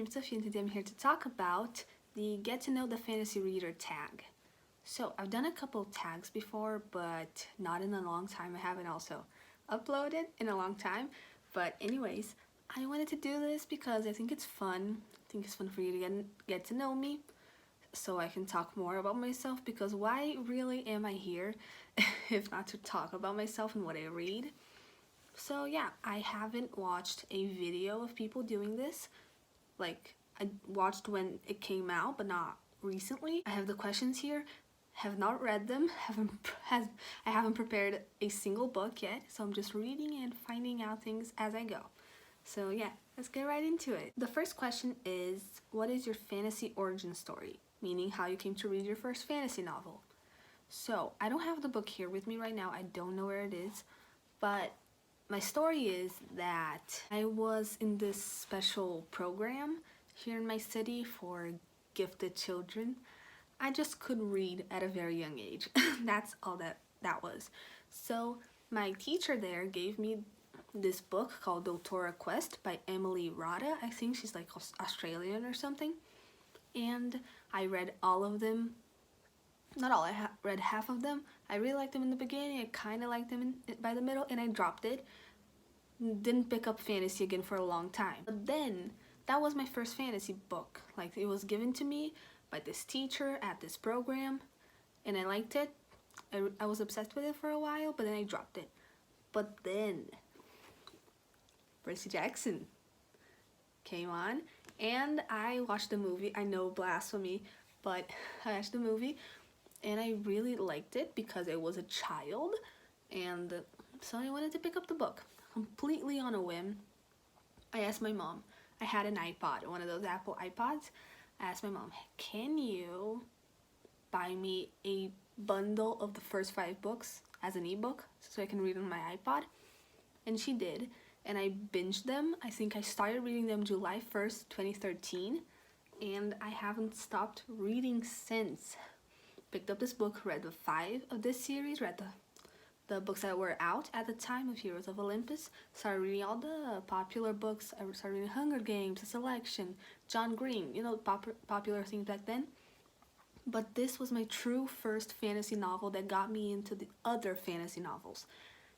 name's Sophie and today I'm here to talk about the Get to Know the Fantasy Reader tag. So I've done a couple tags before, but not in a long time. I haven't also uploaded in a long time. But anyways, I wanted to do this because I think it's fun. I think it's fun for you to get to know me so I can talk more about myself, because why really am I here if not to talk about myself and what I read? So yeah, I haven't watched a video of people doing this. Like, I watched when it came out, but not recently. I have the questions here, have not read them, I haven't prepared a single book yet, so I'm just reading and finding out things as I go. So yeah, let's get right into it. The first question is, what is your fantasy origin story? Meaning how you came to read your first fantasy novel. So, I don't have the book here with me right now, I don't know where it is, but my story is that I was in this special program here in my city for gifted children. I just could read at a very young age. That's all that was. So my teacher there gave me this book called Doutora Quest by Emily Rada. I think she's like Australian or something. And I read all of them. Not all, I read half of them. I really liked them in the beginning, I kind of liked them by the middle, and I dropped it. Didn't pick up fantasy again for a long time. But then, that was my first fantasy book. Like, it was given to me by this teacher at this program, and I liked it. I was obsessed with it for a while, but then I dropped it. But then, Percy Jackson came on, and I watched the movie. I know, blasphemy, but I watched the movie, and I really liked it because I was a child, and so I wanted to pick up the book. Completely on a whim, I asked my mom. I had an iPod, one of those Apple iPods. I asked my mom, can you buy me a bundle of the first 5 books as an ebook so I can read on my iPod? And she did, and I binged them. I think I started reading them July 1st, 2013, and I haven't stopped reading since. Picked up this book, read the 5 of this series, read the books that were out at the time of Heroes of Olympus, started reading all the popular books. I started reading Hunger Games, The Selection, John Green, you know, popular things back then. But this was my true first fantasy novel that got me into the other fantasy novels.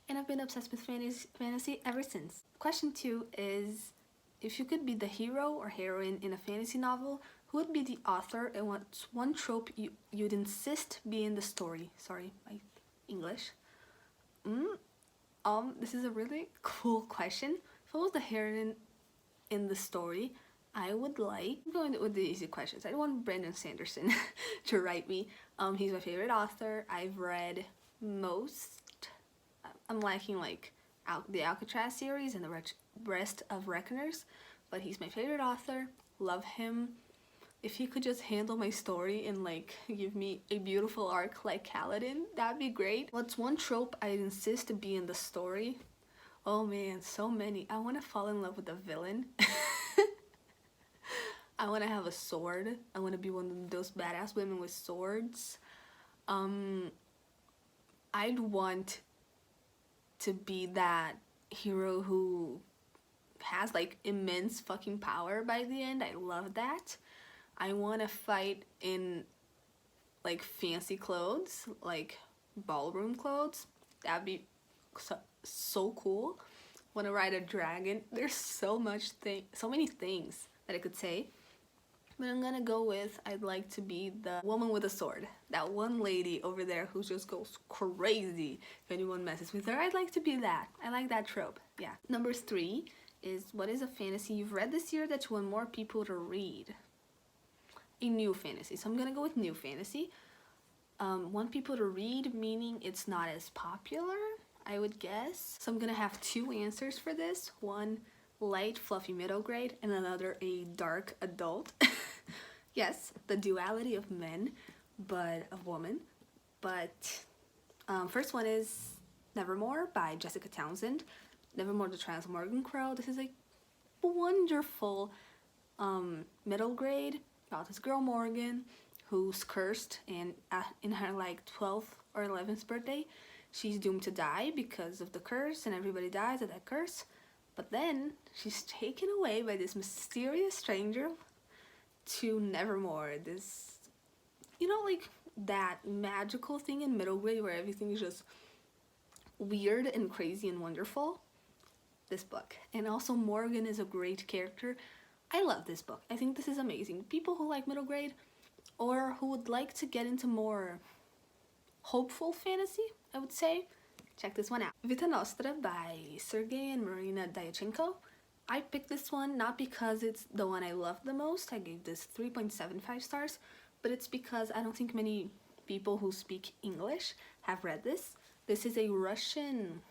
And I've been obsessed with fantasy ever since. Question 2 is, if you could be the hero or heroine in a fantasy novel, who would be the author and what's one trope you'd insist be in the story? Sorry, my English. This is a really cool question. If I was the heroine in the story, I would like, I'm going with the easy questions. I want Brandon Sanderson to write me. He's my favorite author. I've read most. I'm liking like the Alcatraz series and the rest of Reckoners, but he's my favorite author. Love him. If he could just handle my story and like give me a beautiful arc like Kaladin, that'd be great. What's one trope I'd insist to be in the story? Oh man, so many. I want to fall in love with the villain. I want to have a sword. I want to be one of those badass women with swords. I'd want to be that hero who has like immense fucking power by the end. I love that. I want to fight in like fancy clothes, like ballroom clothes. That'd be so cool. Want to ride a dragon. There's so many things that I could say, but I'm gonna go with, I'd like to be the woman with a sword. That one lady over there who just goes crazy if anyone messes with her. I'd like to be that. I like that trope. Yeah. Number 3 is, what is a fantasy you've read this year that you want more people to read? A new fantasy. So I'm gonna go with new fantasy. Want people to read, meaning it's not as popular, I would guess. So I'm gonna have 2 answers for this. One, light, fluffy middle grade, and another, a dark adult. Yes, the duality of men, but of woman. But first one is Nevermore by Jessica Townsend. Nevermore, the Transmorgan Crow. This is a wonderful middle grade about this girl Morgan who's cursed, and in her like 12th or 11th birthday she's doomed to die because of the curse, and everybody dies of that curse. But then she's taken away by this mysterious stranger to Nevermore. This, like that magical thing in middle grade where everything is just weird and crazy and wonderful. This book. And also Morgan is a great character. I love this book. I think this is amazing. People who like middle grade or who would like to get into more hopeful fantasy, I would say, check this one out. Vita Nostra by Sergei and Marina Dyachenko. I picked this one not because it's the one I love the most. I gave this 3.75 stars, but it's because I don't think many people who speak English have read this. This is a Russian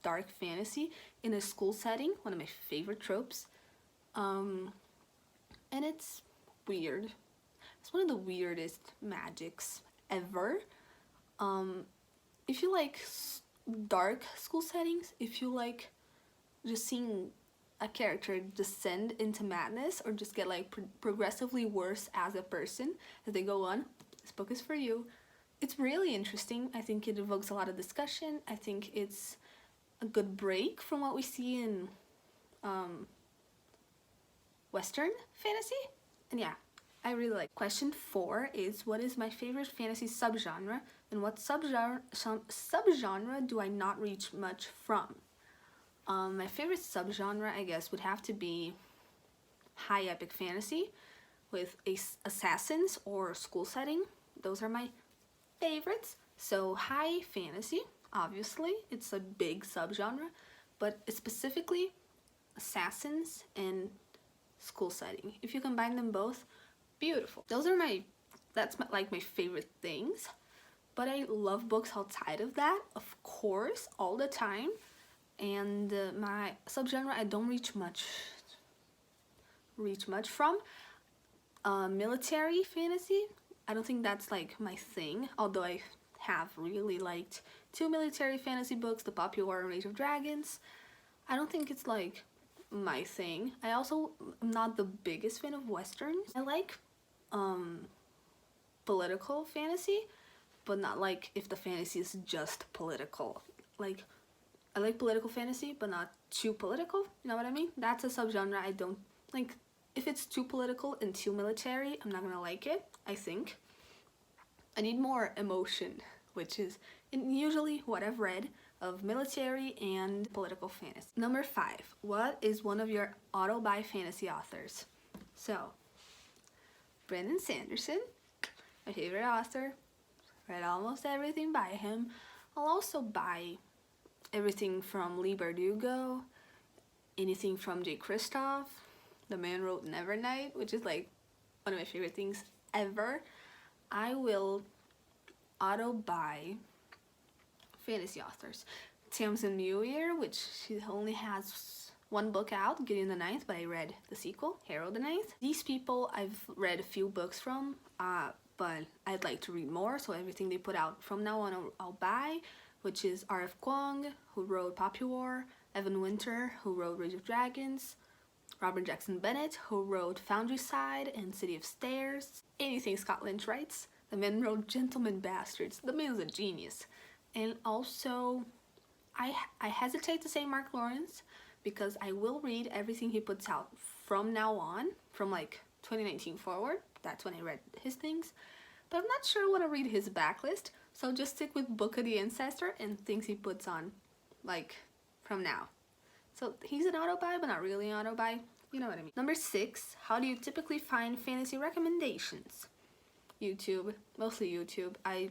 dark fantasy in a school setting, one of my favorite tropes. And it's weird. It's one of the weirdest magics ever. If you like dark school settings, if you like just seeing a character descend into madness or just get like progressively worse as a person as they go on, this book is for you. It's really interesting. I think it evokes a lot of discussion. I think it's a good break from what we see in Western fantasy. And yeah, I really like. Question 4 is, what is my favorite fantasy subgenre and what subgenre do I not reach much from? My favorite subgenre, I guess, would have to be high epic fantasy with assassins or school setting. Those are my favorites. So high fantasy, obviously, it's a big subgenre, but specifically assassins and school setting. If you combine them both, beautiful. That's my favorite things. But I love books outside of that, of course, all the time. And my subgenre I don't reach much from. Military fantasy, I don't think that's like my thing, although I have really liked 2 military fantasy books, The Popular War and Rage of Dragons. I don't think it's like my thing. I also am not the biggest fan of westerns. I like political fantasy, but not like if the fantasy is just political. Like, I like political fantasy, but not too political, you know what I mean? That's a subgenre I don't like. If it's too political and too military, I'm not gonna like it, I think. I need more emotion, which is usually what I've read of military and political fantasy. Number 5, what is one of your auto-buy fantasy authors? So, Brandon Sanderson, my favorite author. Read almost everything by him. I'll also buy everything from Leigh Bardugo, anything from Jay Kristoff. The man wrote Nevernight, which is like one of my favorite things ever. I will auto-buy fantasy authors. Tamsin Muir, which she only has one book out, Gideon the Ninth, but I read the sequel, Harold the Ninth. These people I've read a few books from, but I'd like to read more, so everything they put out from now on I'll buy, which is R.F. Kuang, who wrote Popular War, Evan Winter, who wrote Rage of Dragons, Robert Jackson Bennett, who wrote Foundryside and City of Stairs, anything Scott Lynch writes. The man wrote Gentleman Bastards. The man's a genius. And also, I hesitate to say Mark Lawrence because I will read everything he puts out from now on, from like 2019 forward. That's when I read his things. But I'm not sure I want to read his backlist, so just stick with Book of the Ancestor and things he puts on, like, from now. So he's an auto-buy, but not really an auto-buy. You know what I mean. Number 6, how do you typically find fantasy recommendations? YouTube, mostly YouTube. I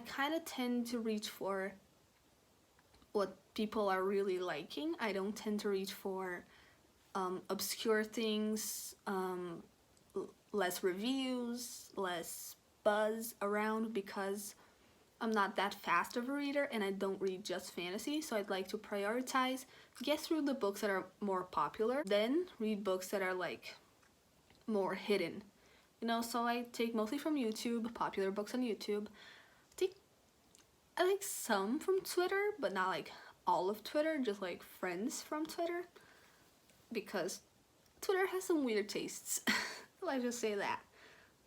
kind of tend to reach for what people are really liking. I don't tend to reach for obscure things, less reviews, less buzz around, because I'm not that fast of a reader and I don't read just fantasy, so I'd like to prioritize, get through the books that are more popular, then read books that are like more hidden. You know, so I take mostly from YouTube, popular books on YouTube. I like some from Twitter, but not like all of Twitter, just like friends from Twitter, because Twitter has some weird tastes. Let's just say that.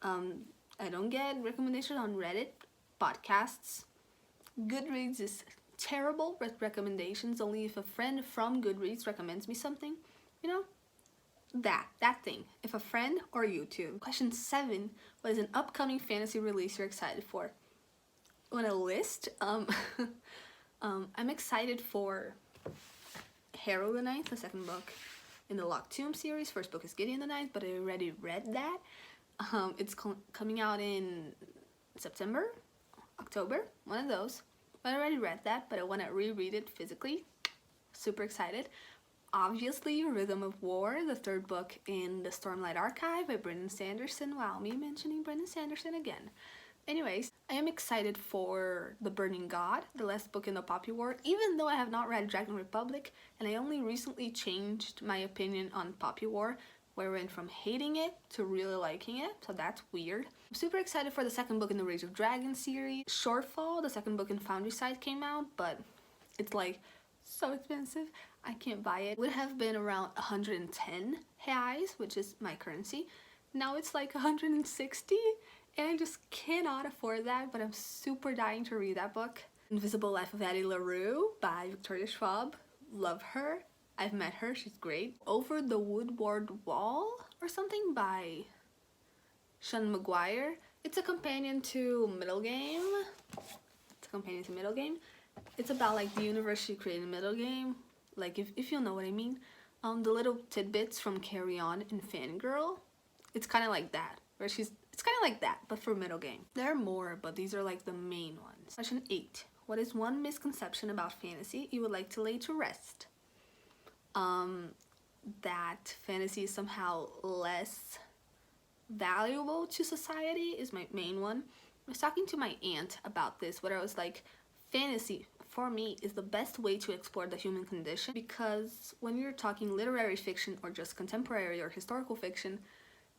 I don't get recommendations on Reddit, podcasts. Goodreads is terrible with recommendations. Only if a friend from Goodreads recommends me something, you know, that thing. If a friend or YouTube. Question 7. What is an upcoming fantasy release you're excited for? Want a list? I'm excited for Harrow the Ninth, the second book in the Locked Tomb series. First book is Gideon the Ninth, but I already read that. It's coming out in September, October, one of those. But I already read that, but I want to reread it physically. Super excited. Obviously, Rhythm of War, the third book in the Stormlight Archive by Brandon Sanderson. Wow, me mentioning Brandon Sanderson again. Anyways, I am excited for The Burning God, the last book in the Poppy War, even though I have not read Dragon Republic, and I only recently changed my opinion on Poppy War, where I went from hating it to really liking it, so that's weird. I'm super excited for the second book in the Rage of Dragons series. Shortfall, the second book in Foundryside, came out, but it's like so expensive, I can't buy it. It would have been around 110 reais, which is my currency. Now it's like 160, and I just cannot afford that, but I'm super dying to read that book. Invisible Life of Addie LaRue by Victoria Schwab. Love her. I've met her, she's great. Over the Woodward Wall or something by Sean McGuire. It's a companion to Middle Game. It's about like the universe she created Middle Game. Like if you know what I mean. The little tidbits from Carry On and Fangirl. It's kind of like that. Where it's kind of like that, but for Middle Game. There are more, but these are like the main ones. Question 8. What is one misconception about fantasy you would like to lay to rest? That fantasy is somehow less valuable to society is my main one. I was talking to my aunt about this, where I was like, fantasy for me is the best way to explore the human condition, because when you're talking literary fiction or just contemporary or historical fiction,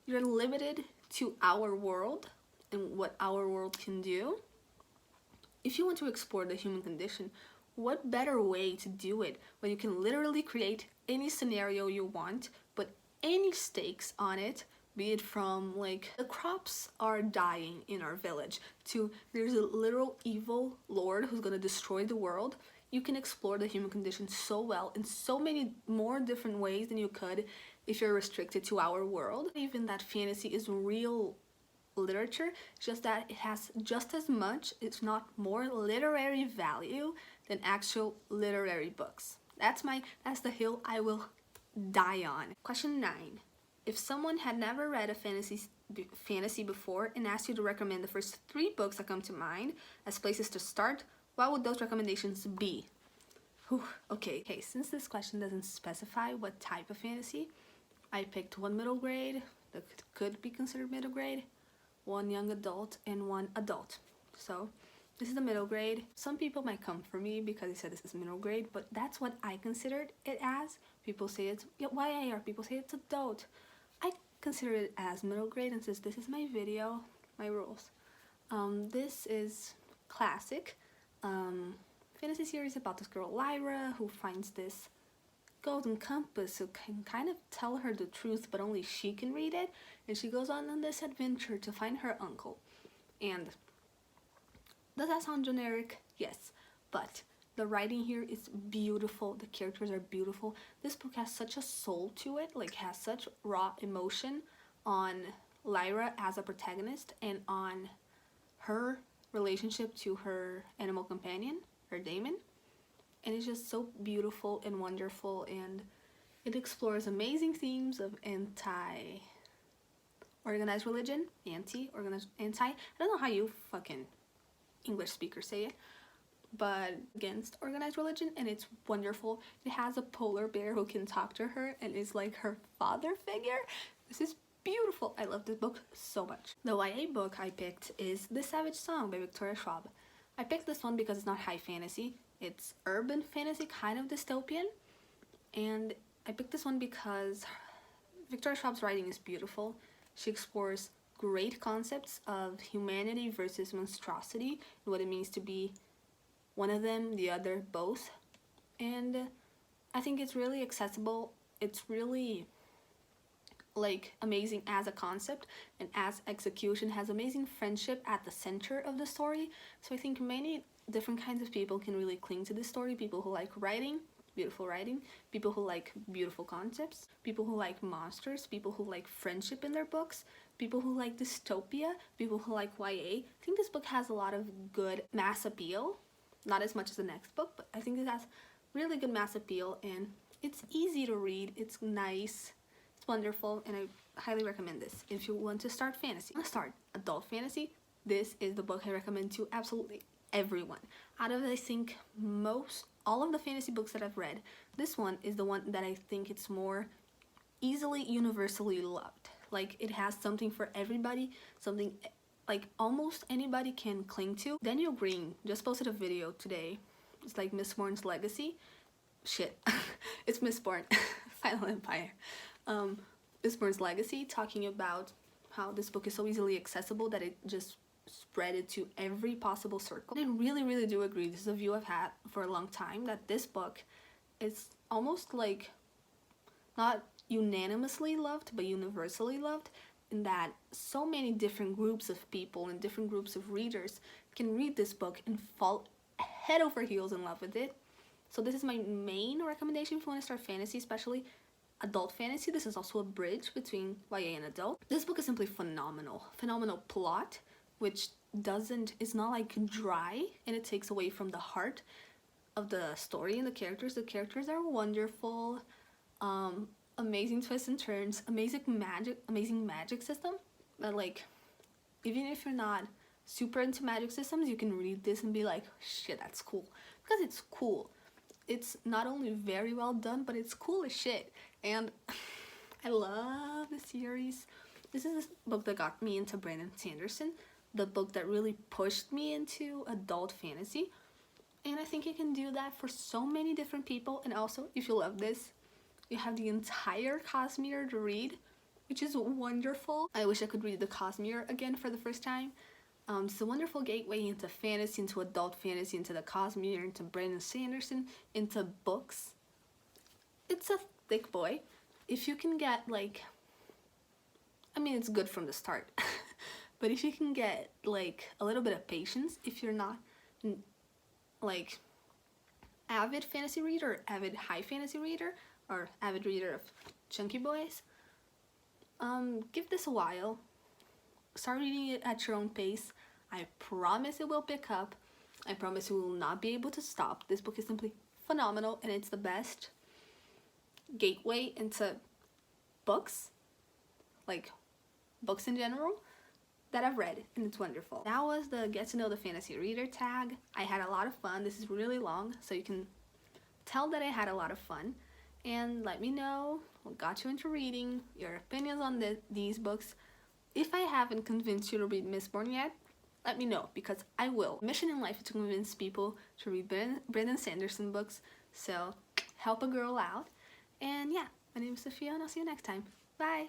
you're limited to our world and what our world can do. If you want to explore the human condition, what better way to do it when you can literally create any scenario you want, put any stakes on it, be it from like the crops are dying in our village to there's a literal evil lord who's gonna destroy the world. You can explore the human condition so well in so many more different ways than you could if you're restricted to our world. Even that fantasy is real literature, just that it has just as much, if not more, literary value than actual literary books. That's the hill I will die on. Question 9. If someone had never read a fantasy before and asked you to recommend the first 3 books that come to mind as places to start, what would those recommendations be? Whew, okay, since this question doesn't specify what type of fantasy, I picked one middle grade that could be considered middle grade, one young adult, and one adult. So this is the middle grade. Some people might come for me because they said this is middle grade, but that's what I considered it as. People say it's YA, or people say it's adult. I consider it as middle grade, and since this is my video, my rules. This is classic fantasy series about this girl Lyra who finds this golden compass who can kind of tell her the truth, but only she can read it, and she goes on this adventure to find her uncle. And does that sound generic? Yes, but the writing here is beautiful, the characters are beautiful. This book has such a soul to it, like has such raw emotion on Lyra as a protagonist and on her relationship to her animal companion, her daemon. And it's just so beautiful and wonderful, and it explores amazing themes of anti-organized religion, I don't know how you fucking English speakers say it, but against organized religion, and it's wonderful. It has a polar bear who can talk to her and is like her father figure. This is beautiful. I love this book so much. The YA book I picked is The Savage Song by Victoria Schwab. I picked this one because it's not high fantasy. It's urban fantasy, kind of dystopian, and I picked this one because Victoria Schwab's writing is beautiful. She explores great concepts of humanity versus monstrosity and what it means to be one of them, the other, both. And I think it's really accessible. It's really like amazing as a concept and as execution, has amazing friendship at the center of the story. So I think many different kinds of people can really cling to this story. People who like writing, beautiful writing, people who like beautiful concepts, people who like monsters, people who like friendship in their books, people who like dystopia, people who like YA. I think this book has a lot of good mass appeal, not as much as the next book, but I think it has really good mass appeal, and it's easy to read, it's nice, it's wonderful, and I highly recommend this. If you want to start fantasy, start adult fantasy, this is the book I recommend to absolutely everyone. Out of, I think, all of the fantasy books that I've read, this one is the one that I think it's more easily universally loved. Like, it has something for everybody, something like almost anybody can cling to. Daniel Green just posted a video today. It's like Mistborn's Legacy. Shit, it's Mistborn, Final Empire. Mistborn's Legacy, talking about how this book is so easily accessible that it just spread it to every possible circle. I really, really do agree. This is a view I've had for a long time, that this book is almost like not unanimously loved, but universally loved, in that so many different groups of people and different groups of readers can read this book and fall head over heels in love with it. So this is my main recommendation if you want to start fantasy, especially adult fantasy. This is also a bridge between YA and adult. This book is simply phenomenal. Phenomenal plot, which is not like dry, and it takes away from the heart of the story and the characters. The characters are wonderful. Amazing twists and turns, amazing magic system. But like, even if you're not super into magic systems, you can read this and be like, shit, that's cool. Because it's cool. It's not only very well done, but it's cool as shit. And I love the series. This is a book that got me into Brandon Sanderson, the book that really pushed me into adult fantasy. And I think you can do that for so many different people. And also, if you love this, you have the entire Cosmere to read, which is wonderful. I wish I could read the Cosmere again for the first time. It's a wonderful gateway into fantasy, into adult fantasy, into the Cosmere, into Brandon Sanderson, into books. It's a thick boy. If you can get, like, I mean, it's good from the start. But if you can get, like, a little bit of patience, if you're not, like, avid fantasy reader, avid high fantasy reader, or avid reader of chunky boys, give this a while. Start reading it at your own pace. I promise it will pick up. I promise you will not be able to stop. This book is simply phenomenal, and it's the best gateway into books, like books in general, that I've read, and it's wonderful. That was the Get to Know the Fantasy Reader tag. I had a lot of fun. This is really long, so you can tell that I had a lot of fun. And let me know what got you into reading, your opinions on these books. If I haven't convinced you to read Mistborn yet, let me know, because I will. Mission in life is to convince people to read Brandon Sanderson books, so help a girl out. And yeah, my name is Sophia, and I'll see you next time. Bye!